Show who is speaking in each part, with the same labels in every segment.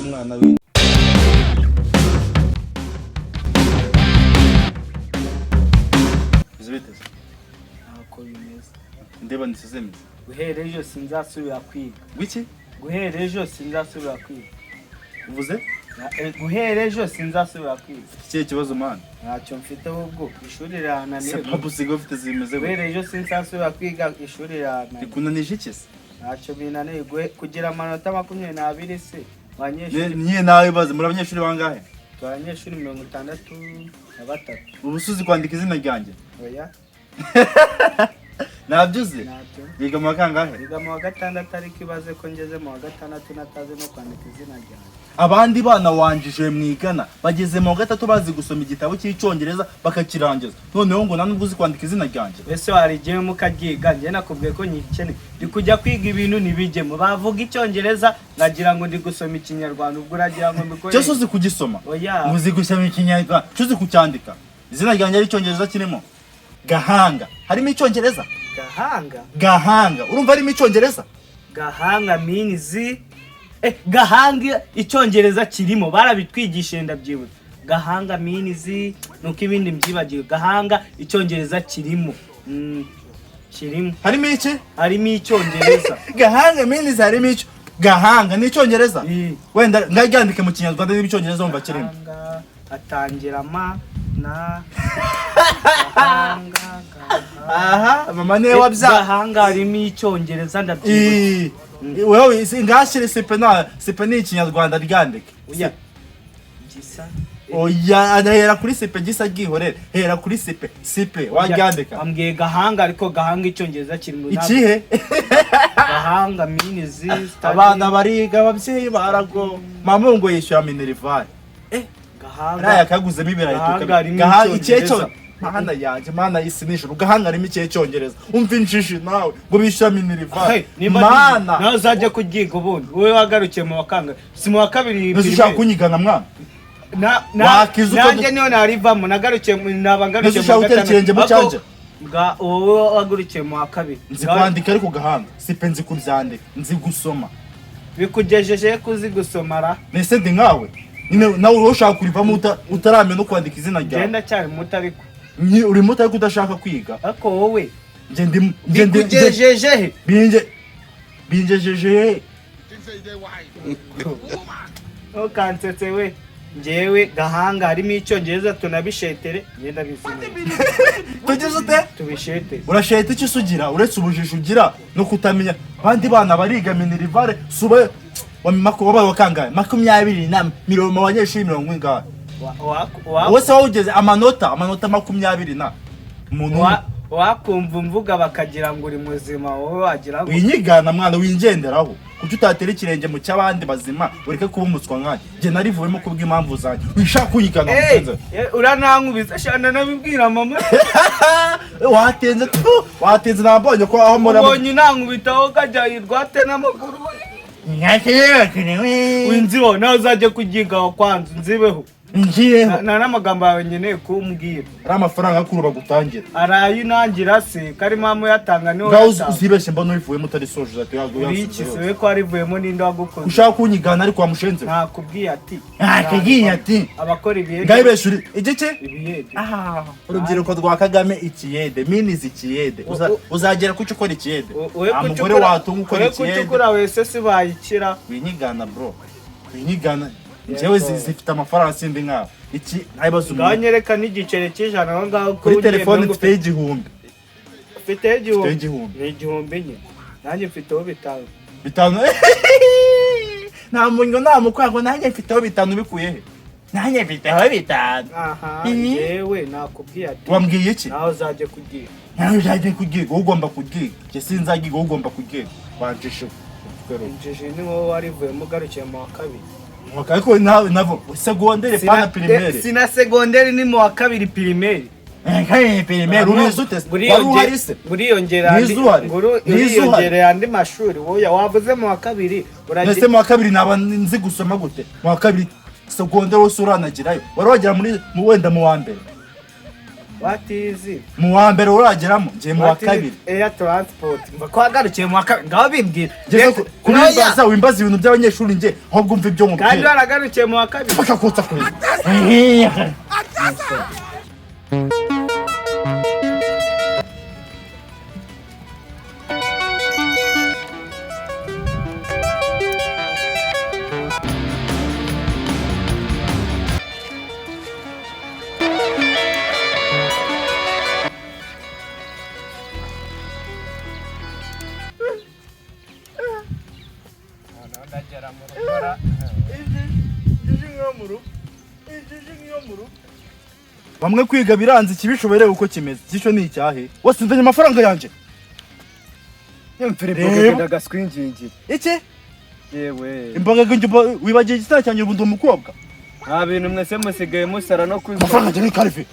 Speaker 1: mwana we Izbiteze
Speaker 2: Ako bimeze.
Speaker 1: ndeba nisezemeze
Speaker 2: Guhera ejo sinzasubira kwiga.
Speaker 1: Gwiki
Speaker 2: Guhera ejo sinzasubira kwiga.
Speaker 1: uvuze
Speaker 2: Guhera ejo sinzasubira kwiga.
Speaker 1: Ikihe kibazo man
Speaker 2: Ntacyo mfite ahubwo ishuri rirananiye.
Speaker 1: Sababu sigo ufite zimeze
Speaker 2: Guhera ejo sinzasubira kwiga ishuri rirananiye.
Speaker 1: Ikunanije iki se
Speaker 2: Ntacyo binaniye kugira amanota 22 se. Abanyeshuri
Speaker 1: niye nawe baze muri abanyeshuri bangahe
Speaker 2: abanyeshuri 63.
Speaker 1: ubusuzi kwandika izina ryanjye
Speaker 2: Oya.
Speaker 1: nabyuze
Speaker 2: Ntacyo.
Speaker 1: biga mu kangahe
Speaker 2: Biga mu wa gatandatu ariko ibaze ko ngeze mu wa gatandatu natazi no kwandika izina ryanjye.
Speaker 1: abandi bana wanjije mwigana bageze mu gatatu bazi gusoma igitabo cy'icyongereza bakakirangiza noneho ngo nanubwo uzi kwandika izina ryanjye
Speaker 2: Ese warigiye mukabyiga njye nakubwiye ko nyikene ndi kujya kwiga ibintu nibijemo bavuga icyongereza ngagira ngo ndi gusoma ikinyarwanda ubwo uragira ngo mbikore
Speaker 1: cyose uzi kugisoma
Speaker 2: Oya.
Speaker 1: muzi gusoma ikinyarwanda cyuzi kucyandika izina ryanjye ari icyongereza kirimo Gahanga harimo icyongereza Gahanga urumva harimo icyongereza
Speaker 2: Gahanga means Gahanga icyongereza kirimo barabitwigishije ndabyibutse Gahanga means nuko ibindi mbyibagiwe Gahanga icyongereza kirimo kirimo
Speaker 1: harimo iki
Speaker 2: harimo icyongereza
Speaker 1: Gahanga means harimo icyo Gahanga ni icyongereza wenda ngaryandike mu kinyarwanda n'icyongereza umva kirimo
Speaker 2: Gahanga atangira ma na
Speaker 1: aha mama niwe wabya
Speaker 2: Gahanga harimo icyongereza ndabyibutse
Speaker 1: wewe ngashire sipe ni ikinyarwanda ryandike
Speaker 2: oya gisa
Speaker 1: oya adahera kuri sipe gisa gihorere hera kuri sipe waryandika
Speaker 2: ambwiye Gahanga ariko Gahanga icyongereza kirimo
Speaker 1: ikihe
Speaker 2: Gahanga means
Speaker 1: abana bariga ababyeyi barago mama ngo yishyura minerivare
Speaker 2: Gahanga
Speaker 1: raya kaguzemo ibirayi
Speaker 2: Gahanga
Speaker 1: icyo mana yanje mana isi nijoro Gahanga arimo ikihe cyongereza umva injiji nawe ngo bishyura minerivare mana
Speaker 2: nawe uzajya kugiga ubundi wowe wagarukiye mu wakanga si mu wa kabiri
Speaker 1: ushaka kunyigana mwana
Speaker 2: nanjye niyo narivamo nagarukiye nabagarukiye
Speaker 1: mu gatatu mu cyanje
Speaker 2: wowe wagarukiye mu wa kabiri
Speaker 1: nzi kwandika ariko Gahanga sipe nzi kubyandika nzi gusoma
Speaker 2: bikugejeje kuzi gusomara
Speaker 1: nese ndi nkawe nawe ushaka kurivamo utaramenya no kwandika izina ryawe
Speaker 2: genda cyane muto ariko
Speaker 1: uri muto ariko udashaka kwiga
Speaker 2: ariko wowe
Speaker 1: bikugejeje bingejeje
Speaker 2: ntukansetse we njyewe Gahanga harimo icyongereza tunabishetere ngenda bizineye
Speaker 1: tugeze ute
Speaker 2: tubishete
Speaker 1: urasheta icyo usugira uretse ubujiji ugira no kutamenya abandi bana bariga minerivare suba wabaye wakangaye 20 mu banyeshuri 70 wese wawugeze amanota 20 na umuntu
Speaker 2: wakumva mvuga bakagira ngo uri muzima wowe wagira ngo
Speaker 1: winyigana mwana wingenderaho kuki utatera ikirenge mu cy'abandi bazima ureke kuba umutswa nkanje je narivuyemo kubw'impamvu zanjye wishaka kunyigana mugenza
Speaker 2: uranankubise shana nabibwira mama
Speaker 1: watenze nabonye ko aho muri
Speaker 2: ubonye nankubitaho kajya yirwate n'amaguru winziho nawe uzajya kugiga kwanza nzibeho
Speaker 1: ngiyeho
Speaker 2: nta n'amagambo yawe nkeneye kumbwira
Speaker 1: ari amafaranga akuru bagutangira
Speaker 2: arayinangira se kari mama yatanga niho
Speaker 1: ngaho uzibeshye mbona urivuyemo utari soje ati
Speaker 2: yaguye ko arivuyemo n'indi wagukoze
Speaker 1: ushaka kunyigana ariko wamushenze
Speaker 2: nakubwiye ati
Speaker 1: akagiye ati
Speaker 2: abakora ibiyede
Speaker 1: ngaho ibeshuri igiki
Speaker 2: ibiyede
Speaker 1: urubyiruko rwa Kagame ikiyede minizi ikiyede uzagera kuki ukora ikiyede umugore watunga ukora ikiyede
Speaker 2: kucukura wese si bayikira
Speaker 1: winyigana bro winyigana njyewe zifite amafaranga sindi nkawe iki ntayibazo
Speaker 2: nganyereka n'igiceri cy'ijana aho ngaho
Speaker 1: kuri telefone mfite igihumbi
Speaker 2: ufite igihumbi ni igihumbi nye nanjye mfiteho bitanu
Speaker 1: nta munyo nta mukwago nanjye mfiteho bitanu bikuye he nanjye mfiteho bitanu
Speaker 2: aha yewe nakubwiye ati
Speaker 1: wambwiye iki
Speaker 2: nawe uzajye kugiga
Speaker 1: nawe uzajye kugiga ugomba kugiga je sinzagiga ugomba kugiga banjishe
Speaker 2: injiji ni wowe warivuyemo ugarukiye mu wa kabiri
Speaker 1: ariko navo segondere pana primaire
Speaker 2: sina segondere ni mu wa kabiri primaire
Speaker 1: primaire ubizi ute
Speaker 2: buriyongera andi mashuri wowe wavuze mu wa kabiri
Speaker 1: urageze mu wa kabiri naba nzi gusoma gute mu wa kabiri segondere wose uranagirayo wari wagera muri wenda mu wa mbere
Speaker 2: What is it?
Speaker 1: mu wa mbere urageramo ngiye mu wa kabiri.
Speaker 2: Air transport. Mva kwagarukiye mu wa kabiri. Ngaho bimbwira.
Speaker 1: Kubimbaza wimbaza ibintu by'abanyeshuri nge ahubwo umva ibyo
Speaker 2: Kandi
Speaker 1: nkubwira.
Speaker 2: waragarukiye mu wa kabiri.
Speaker 1: Bakakutsa kuri. Bamwe kwiga biranze ikibishoboreye uko kimeze. Gisho ni icyahe? Wasinzanye amafaranga yanje.
Speaker 2: Yemfere bogenda gaswinjingi.
Speaker 1: Iki?
Speaker 2: Yewe.
Speaker 1: Imboga ginje wibagiye igitara cyanje ubundi umukobwa.
Speaker 2: Nta bintu mwese musigaye musara no kwiza.
Speaker 1: Amafaranga yanje ni karifi.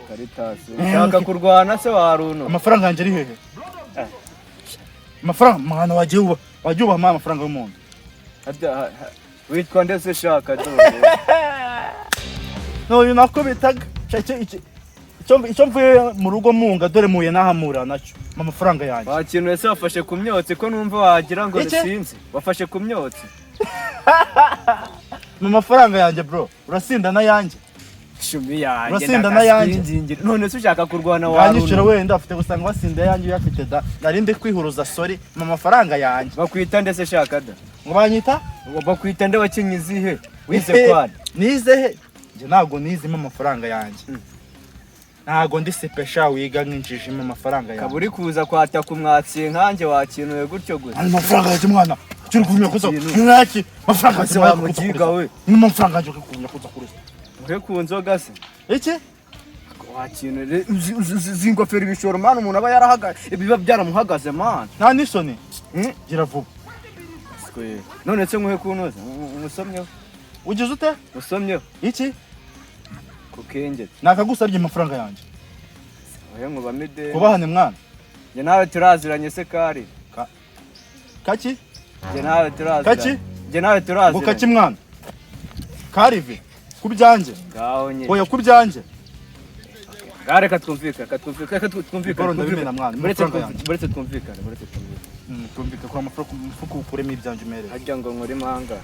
Speaker 2: Karitasi. Ushaka kurwana se waruno.
Speaker 1: Amafaranga yanje ari hehe? Amafaranga mwana wajuba amafaranga y'umuntu.
Speaker 2: Witwa ndetse shaka do.
Speaker 1: No nako bitaga. Icyo mvuye mu rugo munga dore muye nahamura nacyo. Amafaranga yanjye.
Speaker 2: Wakintu ese wafashe ku myotsi ko numva wagira ngo risinze. Wafashe ku myotsi.
Speaker 1: Mu mafaranga yanjye bro. Urasinda na yanjye.
Speaker 2: Shumi yanjye.
Speaker 1: Urasinda na yanjye.
Speaker 2: None se ushaka kurwana waruno.
Speaker 1: Yanyishura wenda afite gusanga wasinda yanjye yafite da. Narinde kwihuruza sorry mu mafaranga yanjye.
Speaker 2: Bakwita ndetse shaka da.
Speaker 1: Ngo banyita?
Speaker 2: Bakwita nde wakinyizihe? Wize kwani?
Speaker 1: Nizehe? Nje nago nizimo amafaranga yanjye. Nago ndi sepesha wiga nkinjijimo amafaranga yanjye.
Speaker 2: Kaburi kuza kwata kumwatsi nkanjye wakinuye gutyo gusa.
Speaker 1: Ani mafaranga yanjye mwana. Cyuri kumya kuza. Naki mafaranga
Speaker 2: se wa mugiga we.
Speaker 1: Ni mafaranga yanjye kumya kuza kuri.
Speaker 2: Uhe ku nzoga se.
Speaker 1: Iki?
Speaker 2: Wakinure zingofero ibishoro man umuntu aba yarahagaze. Ibiba byaramuhagaze man.
Speaker 1: Nta nisoni. Gira vuba.
Speaker 2: None se nkuhe kunoza umusomyeho.
Speaker 1: Ugize ute?
Speaker 2: Usomyeho.
Speaker 1: Iki?
Speaker 2: Kukenge.
Speaker 1: Nakagusabye amafaranga yanjye.
Speaker 2: Oya nkuba mide.
Speaker 1: Kubahane mwana.
Speaker 2: Nge nawe turaziranye se kari.
Speaker 1: Kaki?
Speaker 2: Nge nawe turaziranye.
Speaker 1: Kaki?
Speaker 2: Nge nawe turaziranye.
Speaker 1: Ngo kaki mwana. Karive. Kubyanjye.
Speaker 2: Ngaho nye.
Speaker 1: Oya kubyanjye.
Speaker 2: Gare katwumvika.
Speaker 1: Boro ndabimena mwana.
Speaker 2: Buretse twumvikana.
Speaker 1: Twumvika kuri amafuko ukuremo ibyanje mere.
Speaker 2: Hajya ngo nkore manga.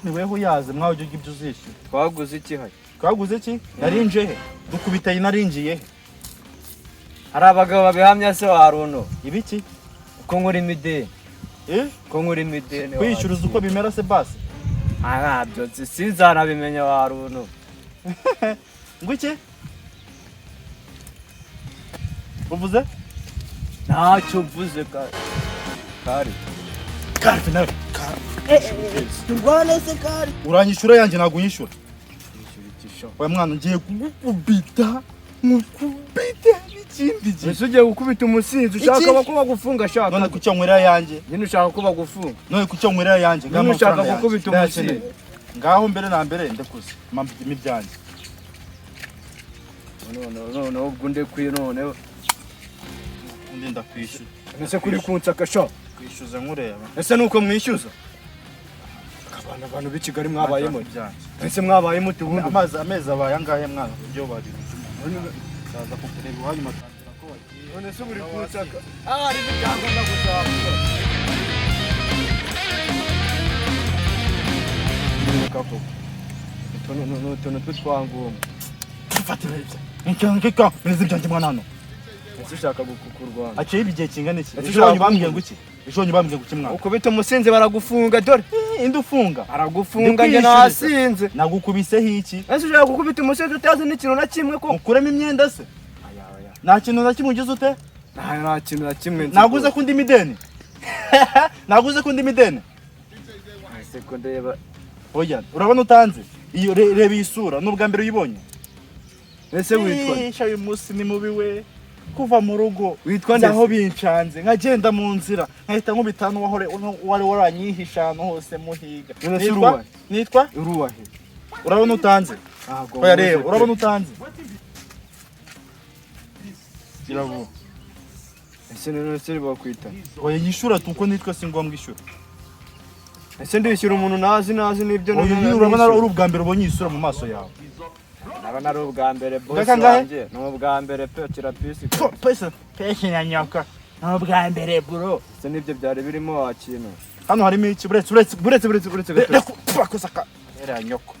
Speaker 1: Ni weho yaze mwaho ujye ibyo uzishyura.
Speaker 2: Twaguze iki hari?
Speaker 1: Twaguze iki? Narinje he? Dukubitaye narinjiye he?
Speaker 2: Hari abagabo babihamya se waruno.
Speaker 1: Ibiki?
Speaker 2: Ko nkuri mideni. Ko nkuri mideni.
Speaker 1: Kwishyuruza uko bimera se basi.
Speaker 2: Ntabyo sinzanabimenya waruno.
Speaker 1: Ngo iki? Uvuze?
Speaker 2: Ntacyo mvuze kari.
Speaker 1: Kari nawe.
Speaker 2: Turwane se kari.
Speaker 1: Uranyishura yanjye ntago unyishura. Oya mwana ngiye kugukubita. Mukubita ikindi gihe.
Speaker 2: Ese ugiye gukubita umusinzi ushaka ko bagufunga shaka.
Speaker 1: None kucyo nkwera yanjye.
Speaker 2: Nyine ushaka ko bagufunga.
Speaker 1: None kucyo nkwera yanjye
Speaker 2: ngamo ushaka gukubita umusinzi.
Speaker 1: Ngaho mbere na mbere ndakuze. Mpamvu imibyanjye.
Speaker 2: None ubwo ndekwiye none.
Speaker 1: Undi ndakwishyura.
Speaker 2: Ese kuri kunsaka sha.
Speaker 1: Kwishyuza nkureba.
Speaker 2: Ese nuko mwishyuza? Abantu b'Ikigali mwabayemo. Ese mwabayemo tubundi.
Speaker 1: Amezi abaye angahe mwana byo bari. Saza kukureba wanyu matandira ko wagiye.
Speaker 2: None se buri kunsaka. Ari bijyango ndagushaka. Utuntu tw'utwangumba.
Speaker 1: Fatira ibyo. Nkeka meze byanje mwana hano.
Speaker 2: Ese ushaka gukurwana.
Speaker 1: Aciye ibigihe kingana iki? Ejo bambwiye ngo iki? Ejo bambwiye ngo kimwana.
Speaker 2: Ukubita umusinzi baragufunga dore.
Speaker 1: Indi ufunga.
Speaker 2: Aragufunga nge nasinze.
Speaker 1: Nagukubiseho iki?
Speaker 2: Ese ushaka gukubita umusinzi utazi n'ikintu na kimwe ko.
Speaker 1: Mukuremo imyenda se? Nta kintu na kimwe ugize ute?
Speaker 2: Nta kintu na kimwe.
Speaker 1: Naguze kundi mideni. Naguze kundi mideni.
Speaker 2: Ese ko ndeba.
Speaker 1: Oya, urabona utanze? Iyo reba isura n'ubwa mbere uyibonye.
Speaker 2: Ese witwa?
Speaker 1: Shayi musi ni mubi we. Kuva mu rugo
Speaker 2: witwa nde
Speaker 1: aho bincanze nkagenda mu nzira nkahita nkubitana wari waranyihisha ahantu hose muhiga. Nitwa
Speaker 2: Uruwahe.
Speaker 1: Urabona utanze? Oya reba urabona utanze? Kirabo.
Speaker 2: Ese none se bakwita?
Speaker 1: Oya yishura tuko nitwa si ngombwa ishyura.
Speaker 2: Ese ndishyura umuntu nazi n'ibyo
Speaker 1: none. Oya urabona uri ubwa mbere ubonye isura mu maso yawe.
Speaker 3: naba nari ubwa mbere boss
Speaker 1: Ngakangahe?
Speaker 3: wanjye ni ubwa mbere pe kirapisi
Speaker 1: pesi na nyoko ni ubwa mbere bro.
Speaker 3: se nibyo byari birimo wakintu
Speaker 1: Hano harimo iki buretse kusaka era nyoko.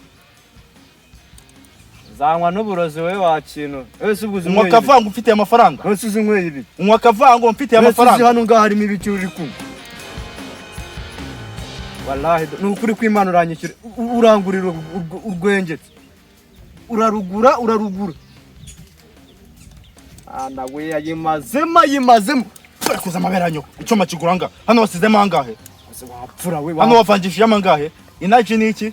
Speaker 3: zanywa n'uburozi we wakintu ese ubuze
Speaker 1: Unywa kavango mfite amafaranga.
Speaker 3: ese uzi nkweye ibi
Speaker 1: Unywa kavango mfite
Speaker 3: uzi
Speaker 1: amafaranga.
Speaker 3: hano ngaho harimo ibiki uri kumva wallahi ni ukuri kw'Imana uranyishyura urangurira urwengetse urarugura nawe yimazemo
Speaker 1: Kuza amabera nyoko. Icoma kiguranga. Hano wasizemo angahe?
Speaker 3: wapfura we
Speaker 1: Hano wavangishije amangahe? Inaji ni iki?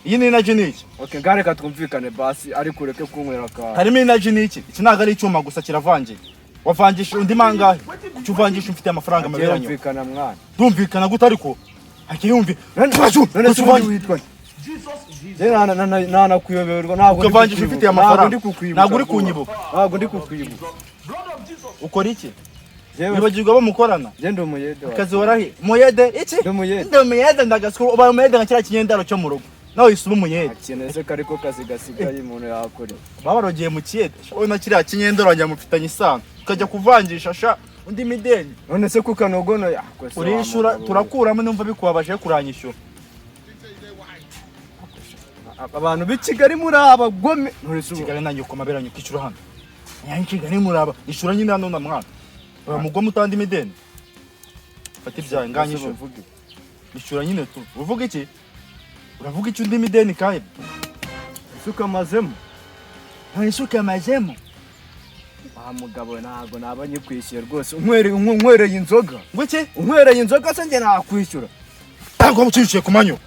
Speaker 1: Iyi ni inaji ni iki?
Speaker 3: okay ngareka twumvikane basi ariko ureke kunywera ka
Speaker 1: Harimo inaji ni iki? Iki ntago ari icyuma gusa kiravangiye. Wavangisha undi mangahe? Kuki uvangisha mfite amafaranga amabera nyoko?
Speaker 3: twumvikana mwana
Speaker 1: Ndumvikana gute ariko? Hakiyumvi.
Speaker 3: none se witwa nana kuyoberwa ntabwo
Speaker 1: Ukavangisha ufite amafaranga. Ntabwo uri
Speaker 3: kunyibuka ntabwo ndi kukwibuka
Speaker 1: Ukora iki?
Speaker 3: jewe
Speaker 1: Nibagirwa bo mukorana.
Speaker 3: je ndi umuyede
Speaker 1: Akazi warahi. Muyede iki?
Speaker 3: ndi umuyede
Speaker 1: Ndi umuyede ndagasukura. Uba umuyede nka kiriya kinyendaro cyo mu rugo. Nawe isuba umuyede.
Speaker 3: akeneye kariko kazi gasigaye umuntu yakora
Speaker 1: Babarogeye mu kiyede. Wowe na kiriya kinyendaro njya mufitanye isano. Ukajya kuvangisha sha undi mideni.
Speaker 3: none se kukanogono
Speaker 1: Urishura turakuramo numva bikubabaje kuranyishyura.
Speaker 3: abantu b'i Kigali muri abagome nturese
Speaker 1: Kigali nanjye ko mabera nyuko icura hano. Nyanyi Kigali muraba ishura nyine hano na mwana. Mugwa mutandi mideni. Fati byaye nganyishyura. Ishura nyine tu. Uvuga iki? Uravuga iki undi mideni kahe?
Speaker 3: isuka mazemo
Speaker 1: Isuka mazemo.
Speaker 3: mugabo ntago nabanye kwishyura rwose unkwereye inzoga
Speaker 1: Ngo iki?
Speaker 3: unkwereye inzoga se njye nakwishyura
Speaker 1: Ntabwo muciciye ku manyo.